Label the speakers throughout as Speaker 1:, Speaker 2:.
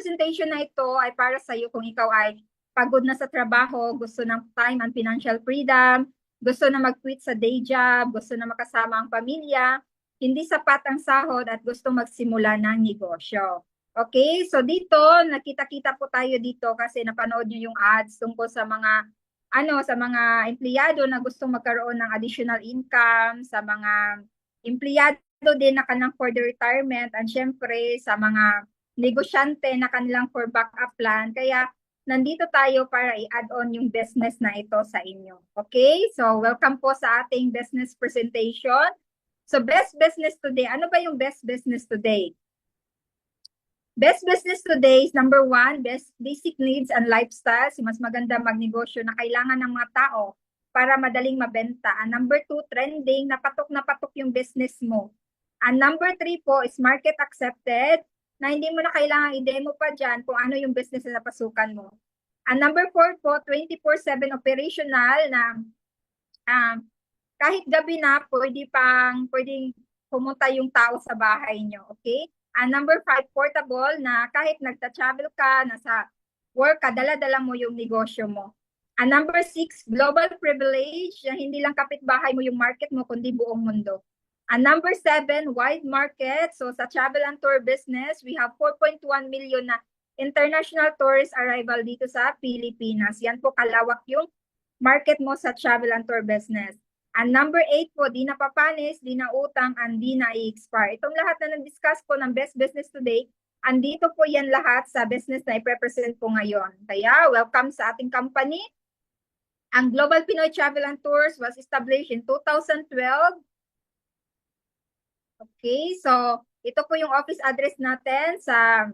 Speaker 1: presentation na ito ay para sa iyo kung ikaw ay pagod na sa trabaho, gusto ng time and financial freedom, gusto na mag-quit sa day job, gusto na makasama ang pamilya, hindi sapat ang sahod at gusto magsimula ng negosyo. Okay, so dito, nakita-kita po tayo dito kasi napanood nyo yung ads tungkol sa mga sa mga empleyado na gustong magkaroon ng additional income, sa mga empleyado din na kanilang for the retirement, and syempre sa mga negosyante na kanilang for backup plan. Kaya nandito tayo para i-add on yung business na ito sa inyo. Okay? So welcome po sa ating business presentation. So best business today. Ano ba yung best business today? Best business today is number 1, best basic needs and lifestyle. Mas maganda magnegosyo na kailangan ng mga tao para madaling mabenta. And number 2, trending, na patok yung business mo. And number 3 po is market accepted, na hindi mo na kailangan i-demo pa dyan kung ano yung business na napasukan mo. And number 4 po, 24/7 operational na kahit gabi na, pwedeng pumunta yung tao sa bahay nyo. Okay? And number 5, portable, na kahit nagta-travel ka, nasa work ka, dala-dala mo yung negosyo mo. And number 6, global privilege, na hindi lang kapitbahay mo yung market mo, kundi buong mundo. And number 7, wide market. So sa travel and tour business, we have 4.1 million na international tourist arrival dito sa Pilipinas. Yan po kalawak yung market mo sa travel and tour business. And number 8 po, di na papanis, di na utang, and di na i-expire. Itong lahat na nag-discuss po ng best business today, andito po yan lahat sa business na i-represent po ngayon. Kaya, welcome sa ating company. Ang Global Pinoy Travel and Tours was established in 2012. Okay, so ito po yung office address natin sa,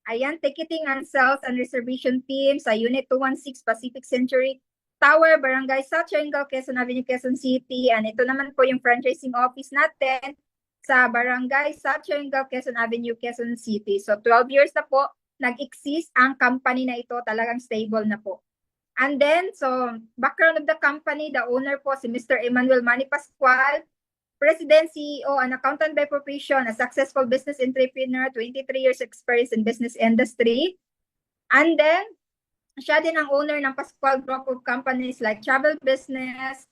Speaker 1: ayan, ticketing and sales and reservation team sa Unit 216 Pacific Century Tower, Barangay South Triangle, Quezon Avenue, Quezon City. And ito naman po yung franchising office natin sa Barangay South Triangle, Quezon Avenue, Quezon City. So 12 years na po nag-exist ang company na ito, talagang stable na po. And then, so background of the company, the owner po si Mr. Emmanuel Manny Pascual, President, CEO, and accountant by profession, a successful business entrepreneur, 23 years experience in business industry. And then, siya din ang owner ng Pascual Group of companies like travel business,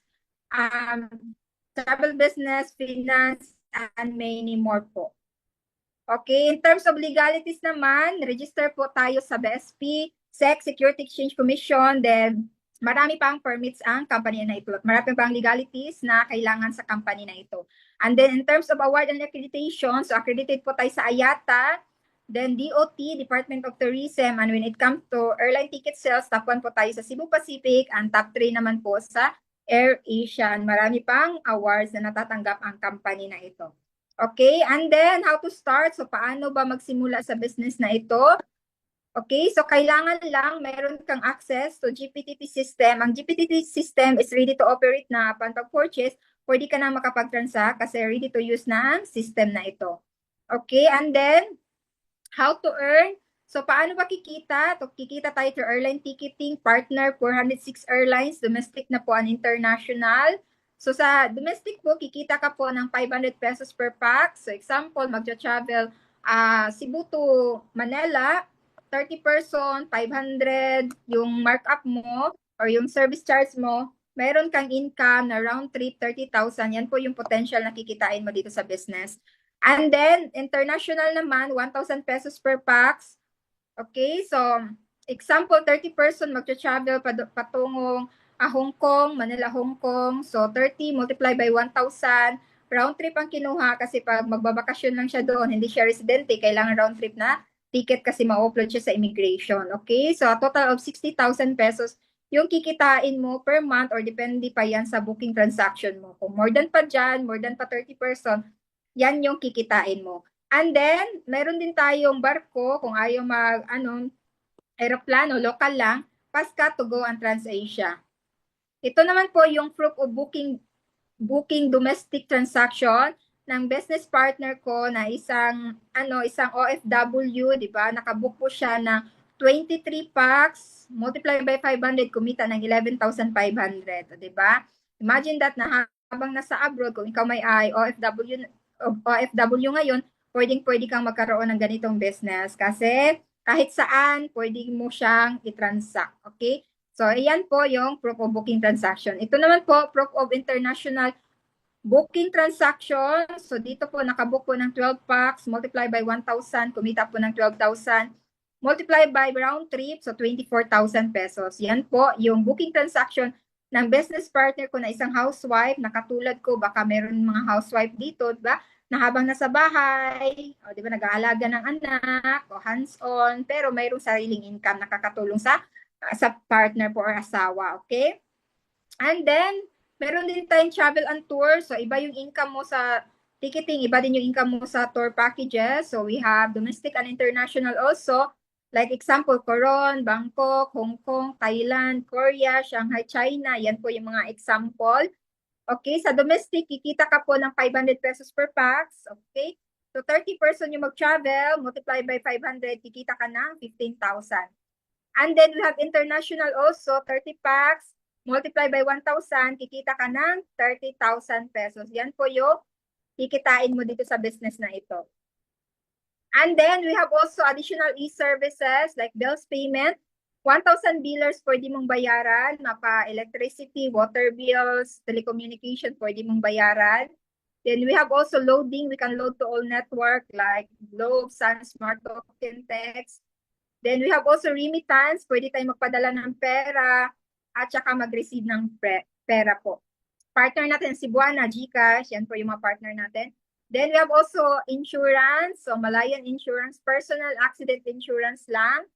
Speaker 1: finance, and many more po. Okay, in terms of legalities naman, register po tayo sa BSP, SEC, Security Exchange Commission, then marami pang permits ang company na ito. Marami pang legalities na kailangan sa company na ito. And then in terms of award and accreditation, so accredited po tayo sa IATA, then DOT, Department of Tourism, and when it comes to airline ticket sales, top 1 po tayo sa Cebu Pacific, and top 3 naman po sa Air Asia. Marami pang awards na natatanggap ang company na ito. Okay, and then how to start? So paano ba magsimula sa business na ito? Okay, so kailangan lang meron kang access to GPTT system. Ang GPTT system is ready to operate na upon pag-purchase, pwede ka na makapag-transact kasi ready to use na ang system na ito. Okay, and then how to earn? So, paano ba kikita? Kikita tayo to airline ticketing, partner, 406 airlines, domestic na po and international. So, sa domestic po, kikita ka po ng 500 pesos per pax. So, example, magja-travel Cebu to Manila, 30 person, 500 yung markup mo or yung service charge mo, meron kang income na round trip 30,000. Yan po yung potential na kikitain mo dito sa business. And then, international naman, 1,000 pesos per pax. Okay, so, example, 30 person magta-travel patungong Hong Kong, Manila, Hong Kong. So, 30 multiply by 1,000. Round trip ang kinuha kasi pag magbabakasyon lang siya doon, hindi siya residente, kailangan round trip na ticket kasi ma-upload siya sa immigration. Okay, so a total of 60,000 pesos yung kikitain mo per month or depende pa yan sa booking transaction mo. Kung more than pa dyan, more than pa 30 person, yan yung kikitain mo. And then, meron din tayong barko, kung ayaw aeroplano, local lang, Pasca to go and TransAsia. Ito naman po yung proof of booking domestic transaction ng business partner ko na isang OFW, di ba? Nakabook po siya ng 23 packs, multiply by 500, kumita ng 11,500, di ba? Imagine that na habang nasa abroad, kung ikaw may OFW ngayon, pwedeng kang magkaroon ng ganitong business kasi kahit saan, pwede mo siyang i-transact. Okay? So, ayan po yung proof of booking transaction. Ito naman po, proof of international booking transaction. So, dito po, nakabook po ng 12 packs, multiply by 1,000, kumita po ng 12,000, multiply by round trip, so 24,000 pesos. Yan po, yung booking transaction ng business partner ko na isang housewife, na katulad ko, baka meron mga housewife dito, diba? Na habang nasa bahay, o, di ba, nag-aalaga ng anak, o hands-on, pero mayroong sariling income nakakatulong sa partner po or asawa, okay? And then, meron din tayong travel and tour. So, iba yung income mo sa ticketing, iba din yung income mo sa tour packages. So, we have domestic and international also. Like example, Coron, Bangkok, Hong Kong, Thailand, Korea, Shanghai, China. Yan po yung mga example. Okay, sa domestic, kikita ka po ng 500 pesos per pax. Okay, so 30 person yung mag-travel, multiply by 500, kikita ka ng 15,000. And then we have international also, 30 packs, multiply by 1,000, kikita ka ng 30,000 pesos. Yan po yung kikitain mo dito sa business na ito. And then we have also additional e-services like bills payment. 1,000 billers pwede mong bayaran, mapa electricity, water bills, telecommunication pwede mong bayaran. Then we have also loading. We can load to all network like Globe, Sun, Smart Token, Text. Then we have also remittance. Pwede tayong magpadala ng pera at saka mag-receive ng pera po. Partner natin si Buana, GCash. Yan po yung mga partner natin. Then we have also insurance. So Malayan Insurance, personal accident insurance lang.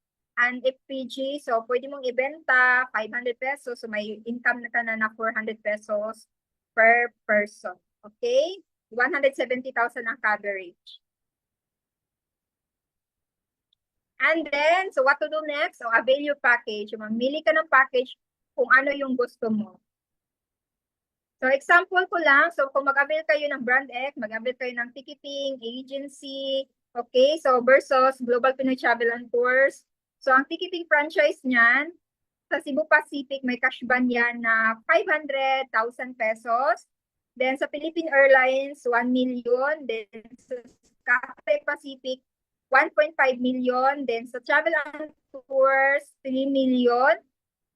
Speaker 1: And FPG, so pwede mong ibenta 500 pesos. So may income na ka na 400 pesos per person. Okay? 170,000 ang coverage. And then, so what to do next? So avail your package. Mamili ka ng package kung ano yung gusto mo. So example ko lang, so kung mag-avail kayo ng Brand X, mag-avail kayo ng ticketing, agency, okay? So versus Global Pinoy Travel and Tours. So ang ticketing franchise niyan, sa Cebu Pacific, may cash ban yan na 500,000 pesos. Then sa Philippine Airlines, 1 million. Then sa Cathay Pacific, 1.5 million. Then sa Travel and Tours, 3 million.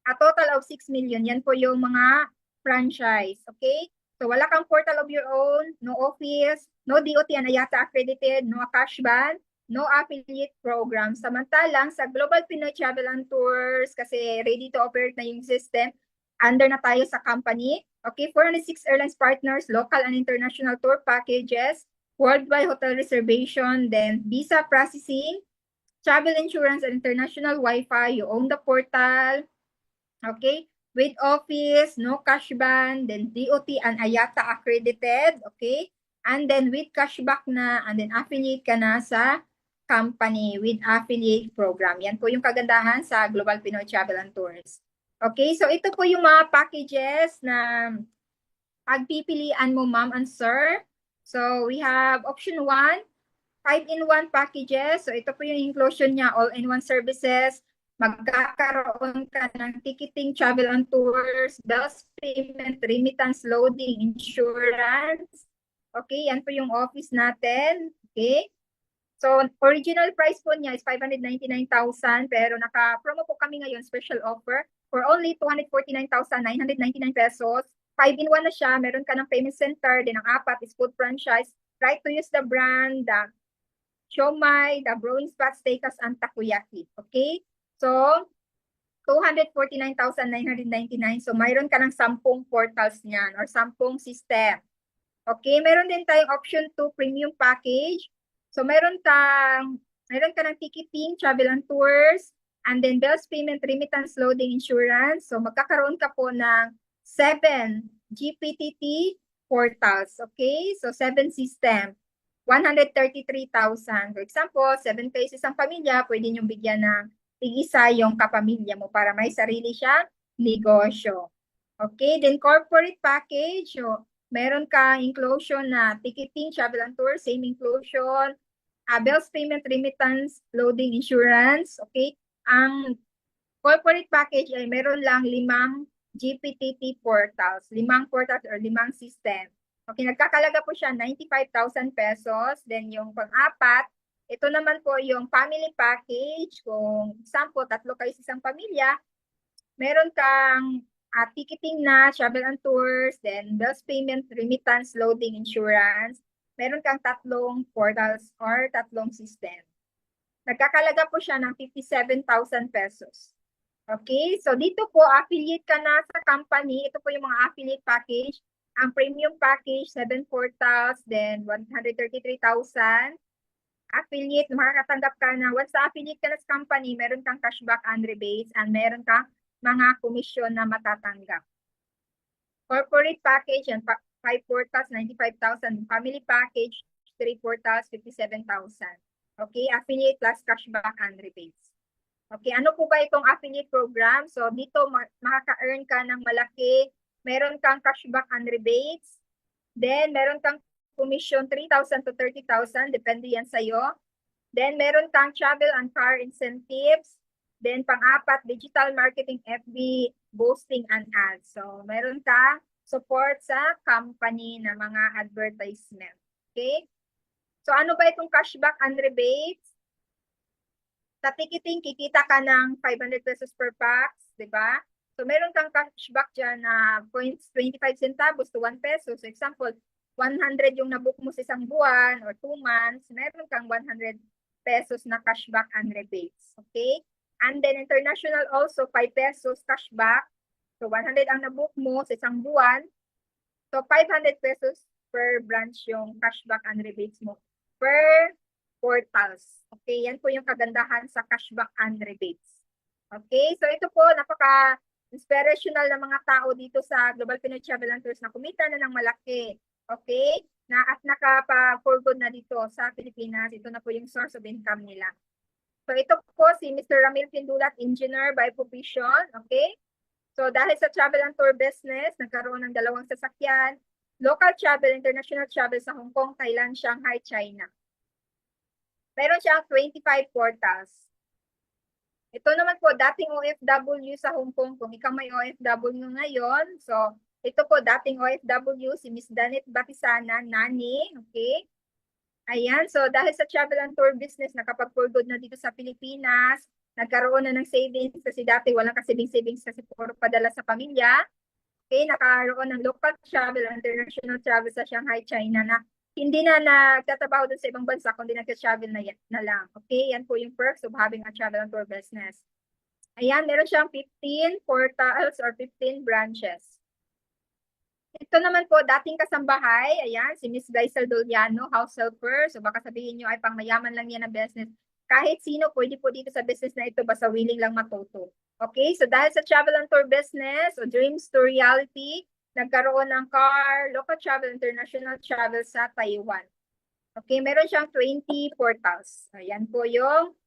Speaker 1: A total of 6 million. Yan po yung mga franchise. Okay? So wala kang portal of your own, no office, no DOT and IATA accredited, no cash ban, no affiliate program. Samantalang sa Global Pinoy Travel and Tours, kasi ready to operate na yung system, under na tayo sa company. Okay, 406 airlines partners, local and international tour packages, worldwide hotel reservation, then visa processing, travel insurance and international Wi-Fi. You own the portal. Okay, with office, no cash ban, then DOT and IATA accredited. Okay, and then with cashback na, and then affiliate ka na sa company with affiliate program. Yan po yung kagandahan sa Global Pinoy Travel and Tours. Okay, so ito po yung mga packages na pagpipilian mo, ma'am and sir. So we have option 1, 5-in-1 packages. So ito po yung inclusion niya, all-in-one services. Magkakaroon ka ng ticketing, travel and tours, bills payment, remittance, loading, insurance. Okay, yan po yung office natin. Okay. So, original price po niya is 599,000 pero naka-promo po kami ngayon, special offer for only 249,999 pesos. 5-in-1 na siya, meron ka ng payment center, then ang apat is food franchise, right to use the brand, the siomai, the brewing spot, steakhouse, and takoyaki. Okay? So, 249,999. So, mayroon ka ng 10 portals niyan or 10 system. Okay? Meron din tayong option 2 premium package. So, meron ka ng ticketing, travel and tours, and then bills payment, remittance, loading, insurance. So, magkakaroon ka po ng 7 GPTT portals. Okay? So, 7 system. 133,000. For example, 7 cases ang pamilya, pwede nyo bigyan ng tig-isa yung kapamilya mo para may sarili siyang negosyo. Okay? Then, corporate package. So, meron ka inclusion na ticketing, travel and tour, same inclusion, bills payment, remittance, loading, insurance. Okay? Ang corporate package ay meron lang 5 GPTT portals, 5 portals or 5 system. Okay, nagkakalaga po siya 95,000 pesos. Then yung pang-apat Ito naman po yung family package. Kung example, 3 kayo sa isang pamilya, meron kang ticketing na, travel and tours, then bills payment, remittance, loading, insurance. Meron kang 3 portals or 3 system. Nagkakalaga po siya ng 57,000 pesos. Okay, so dito po, affiliate ka na sa company. Ito po yung mga affiliate package. Ang premium package, 7 portals, then 133,000. Affiliate, makakatanggap ka na, once affiliate ka na sa company, meron kang cashback and rebates, and meron kang mga komisyon na matatanggap. Corporate package, yan, 5 portals, 95,000. Family package, 3 portals, 57,000. Okay, affiliate plus cashback and rebates. Okay, ano po ba itong affiliate program? So, dito makaka-earn ka ng malaki. Meron kang cashback and rebates. Then, meron kang commission 3,000 to 30,000. Depende yan sa'yo. Then, meron kang travel and car incentives. Then, pang-apat, digital marketing, FB, boosting, and ads. So, meron kang support sa company na mga advertisement. Okay? So, ano ba itong cashback and rebates? Sa ticketing, kikita ka ng 500 pesos per pax, di ba? So, meron kang cashback dyan na 0.25 centavos to 1 peso. So, example, 100 yung nabook mo sa isang buwan or 2 months, meron kang 100 pesos na cashback and rebates. Okay? And then, international also, 5 pesos cashback. So, 100 ang nabook mo sa isang buwan. So, 500 pesos per branch yung cashback and rebates mo per portals. Okay, yan po yung kagandahan sa cashback and rebates. Okay, so ito po, napaka-inspirational na mga tao dito sa Global Pinoy Travel and Tours na kumita na ng malaki. Okay, at nakapa-for good na dito sa Pilipinas. Ito na po yung source of income nila. So ito po si Mr. Ramil Pindulat, engineer by profession. Okay, so dahil sa travel and tour business, nagkaroon ng 2 sasakyan, local travel, international travel sa Hong Kong, Thailand, Shanghai, China. Meron siyang 25 portals. Ito naman po, dating OFW sa Hong Kong. Kung ikaw may OFW ngayon, so ito po, dating OFW, si Miss Danit Batisana, Nani, okay? Ayan, so dahil sa travel and tour business, nakapag-for good na dito sa Pilipinas, nagkaroon na ng savings kasi dati walang kasavings kasi puro padala sa pamilya. Okay, nakaroon ng local travel, international travel sa Shanghai, China na hindi na nagtatrabaho dun sa ibang bansa, kundi nag-travel na lang. Okay, yan po yung perks of having a travel and tour business. Ayan, meron siyang 15 portals or 15 branches. Ito naman po, dating kasambahay, ayan, si Miss Glycel Doliano, house helper. So baka sabihin nyo ay pang mayaman lang yan na business. Kahit sino pwede po dito sa business na ito, basta willing lang matuto. Okay, so dahil sa travel and tour business o dreams to reality, nagkaroon ng car, local travel, international travel sa Taiwan. Okay, meron siyang 20 portals. Ayan po yung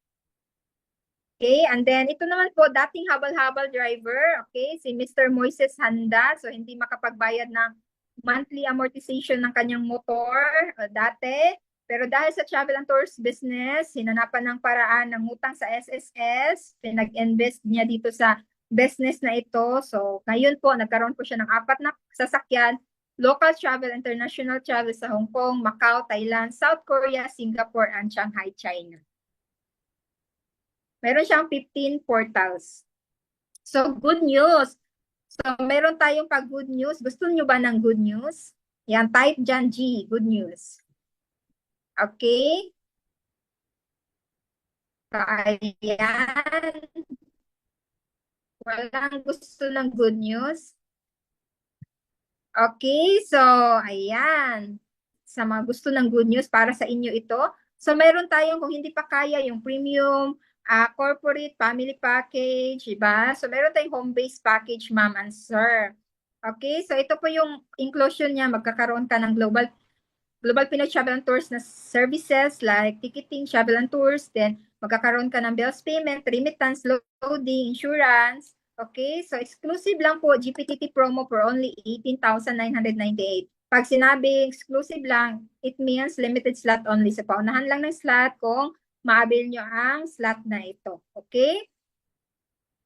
Speaker 1: okay, and then ito naman po, dating habal-habal driver, okay, si Mr. Moises Handa. So, hindi makapagbayad ng monthly amortization ng kanyang motor dati. Pero dahil sa travel and tours business, hinanapan ng paraan ng utang sa SSS, pinag-invest niya dito sa business na ito. So, ngayon po, nagkaroon po siya ng 4 na sasakyan, local travel, international travel sa Hong Kong, Macau, Thailand, South Korea, Singapore, and Shanghai, China. Meron siyang 15 portals. So, good news. So, meron tayong good news. Gusto niyo ba ng good news? Yan, type dyan G, good news. Okay? So, ayan. Walang gusto ng good news. Okay, so, ayan. Sa mga gusto ng good news, para sa inyo ito. So, meron tayong, kung hindi pa kaya, yung premium, corporate family package, diba? So, meron tayong home-based package, ma'am and sir. Okay, so ito po yung inclusion niya. Magkakaroon ka ng Global Pinoy Travel and Tours na services like ticketing, travel and tours. Then, magkakaroon ka ng bills payment, remittance, loading, insurance. Okay, so exclusive lang po, GPTT promo for only 18,998. Pag sinabing exclusive lang, it means limited slot only. So, paunahan lang ng slot kung maabil nyo ang slot na ito. Okay?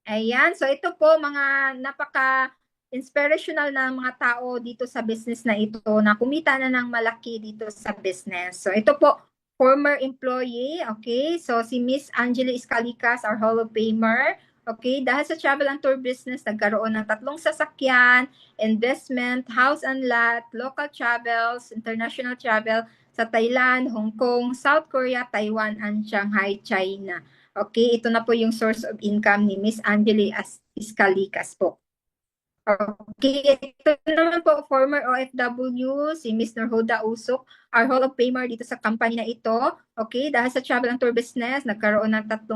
Speaker 1: Ayan. So, ito po mga napaka-inspirational na mga tao dito sa business na ito na kumita na ng malaki dito sa business. So, ito po, former employee, okay? So, si Miss Angeli Escalicas, our Hall of Famer, okay? Dahil sa travel and tour business, nagkaroon ng 3 sasakyan, investment, house and lot, local travels, international travel sa Thailand, Hong Kong, South Korea, Taiwan, and Shanghai, China. Okay, ito na po yung source of income ni Miss Angeli Escalicas po. Okay, ito naman po, former OFW, si Miss Norhoda Usok, our Hall of Famer dito sa company na ito. Okay, dahil sa travel and tour business, nagkaroon ng 3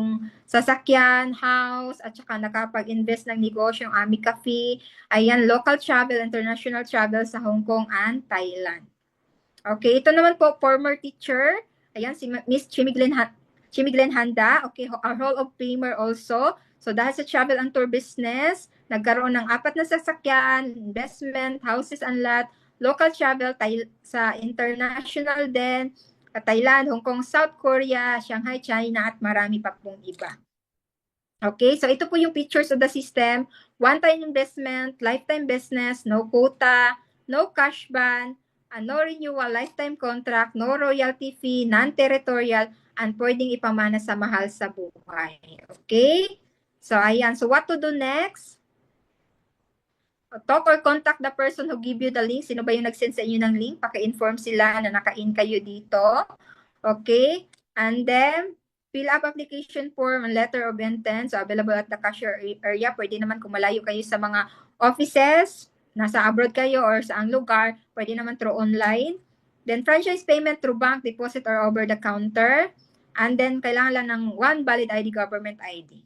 Speaker 1: sasakyan, house, at saka nakapag-invest ng negosyo yung Ami Cafe. Ayan, local travel, international travel sa Hong Kong and Thailand. Okay, ito naman po, former teacher. Ayan, si Miss Chimiglen Handa. Okay, our Hall of Famer also. So, dahil sa travel and tour business, nagkaroon ng 4 na sasakyan, investment, houses and lot, local travel sa international din, Thailand, Hong Kong, South Korea, Shanghai, China, at marami pa pong iba. Okay, so ito po yung features of the system. One-time investment, lifetime business, no quota, no cash ban, no renewal, lifetime contract, no royalty fee, non-territorial, and pwedeng ipamana sa mahal sa buhay. Okay? So, ayan. So, what to do next? Talk or contact the person who give you the link. Sino ba yung nag-send sa inyo ng link? Paki-inform sila na naka-in kayo dito. Okay? And then, fill up application form and letter of intent. So, available at the cashier area. Pwede naman kung malayo kayo sa mga offices, nasa abroad kayo or sa ang lugar, pwede naman through online. Then, franchise payment through bank, deposit, or over the counter. And then, kailangan lang ng 1 valid ID, government ID.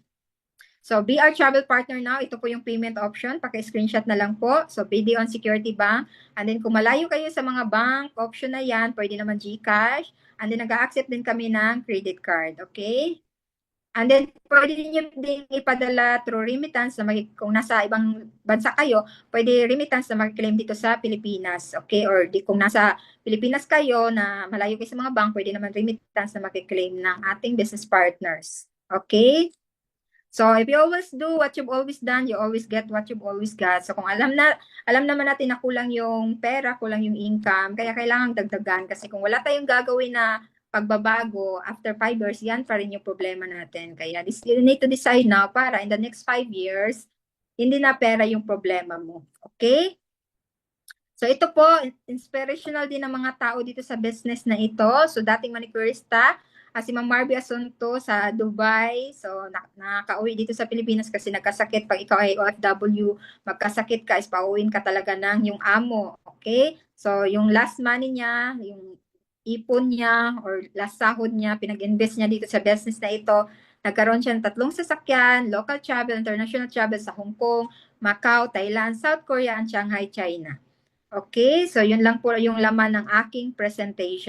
Speaker 1: So, be our travel partner now. Ito po yung payment option. Paki-screenshot na lang po. So, BD on Security Bank. And then, kung malayo kayo sa mga bank option na yan, pwede naman GCash. And then, nag-accept din kami ng credit card. Okay? And then, pwede din ipadala through remittance na kung nasa ibang bansa kayo, pwede remittance na mag-claim dito sa Pilipinas. Okay? Or kung nasa Pilipinas kayo na malayo kayo sa mga bank, pwede naman remittance na mag-claim ng ating business partners. Okay? So, if you always do what you've always done, you always get what you've always got. So, kung alam naman natin na kulang yung pera, kulang yung income, kaya kailangan dagdagan. Kasi kung wala tayong gagawin na pagbabago, after 5 years, yan pa rin yung problema natin. Kaya you need to decide now para in the next 5 years, hindi na pera yung problema mo. Okay? So, ito po, inspirational din ng mga tao dito sa business na ito. So, dating manicurista, si Ma'am Marby Asunto sa Dubai. So, nakauwi dito sa Pilipinas kasi nagkasakit. Pag ikaw ay OFW, magkasakit ka, is pauwiin ka talaga ng yung amo. Okay? So, yung last money niya, yung ipon niya, or last sahod niya, pinag-invest niya dito sa business na ito. Nagkaroon siya ng 3 sasakyan, local travel, international travel sa Hong Kong, Macau, Thailand, South Korea, and Shanghai, China. Okay? So, yun lang po yung laman ng aking presentation.